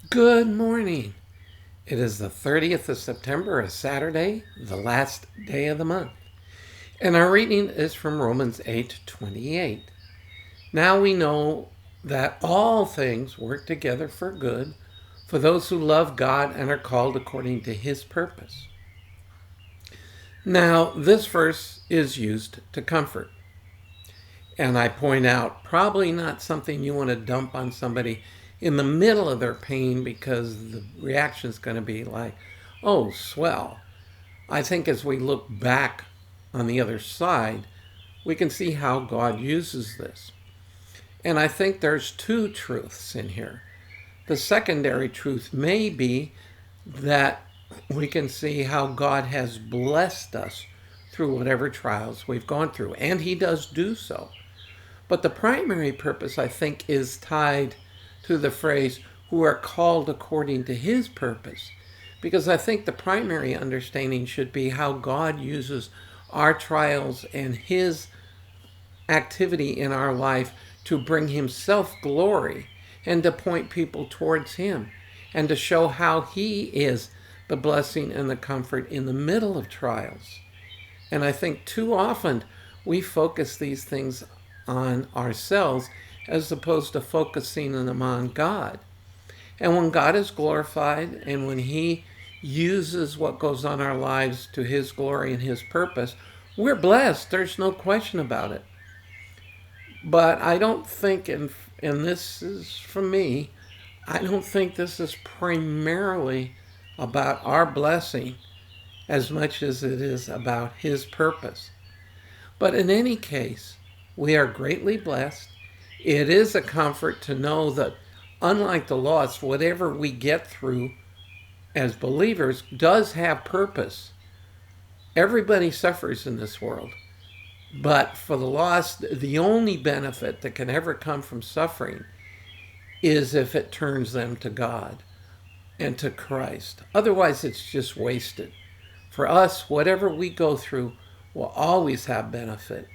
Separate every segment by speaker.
Speaker 1: Good morning. It is the 30th of September, a Saturday, the last day of the month. And our reading is from Romans 8:28. Now we know that all things work together for good for those who love God and are called according to his purpose. Now, this verse is used to comfort. And I point out, probably not something you want to dump on somebody in the middle of their pain because the reaction is going to be like, oh, swell. I think as we look back on the other side, we can see how God uses this. And I think there's two truths in here. The secondary truth may be that we can see how God has blessed us through whatever trials we've gone through, and he does do so. But the primary purpose, I think, is tied to the phrase, who are called according to his purpose. Because I think the primary understanding should be how God uses our trials and his activity in our life to bring himself glory and to point people towards him and to show how he is the blessing and the comfort in the middle of trials. And I think too often we focus these things on ourselves as opposed to focusing them on God. And when God is glorified and when he uses what goes on in our lives to his glory and his purpose, we're blessed. There's no question about it. But I don't think, and this is from me, I don't think this is primarily about our blessing as much as it is about his purpose. But in any case, we are greatly blessed. It is a comfort to know that, unlike the lost, whatever we get through as believers does have purpose. Everybody suffers in this world. But for the lost, the only benefit that can ever come from suffering is if it turns them to God and to Christ. Otherwise, it's just wasted. For us, whatever we go through will always have benefit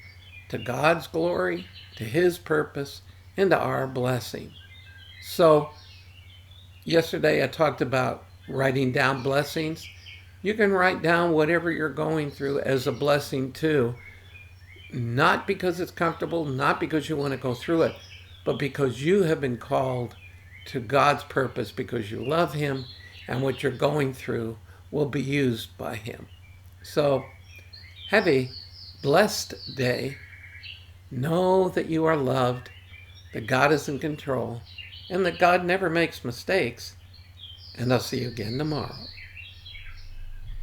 Speaker 1: to God's glory, to his purpose, and to our blessing. So, yesterday I talked about writing down blessings. You can write down whatever you're going through as a blessing too. Not because it's comfortable, not because you want to go through it, but because you have been called to God's purpose because you love him and what you're going through will be used by him. So, have a blessed day. Know that you are loved, that God is in control, and that God never makes mistakes. And I'll see you again tomorrow.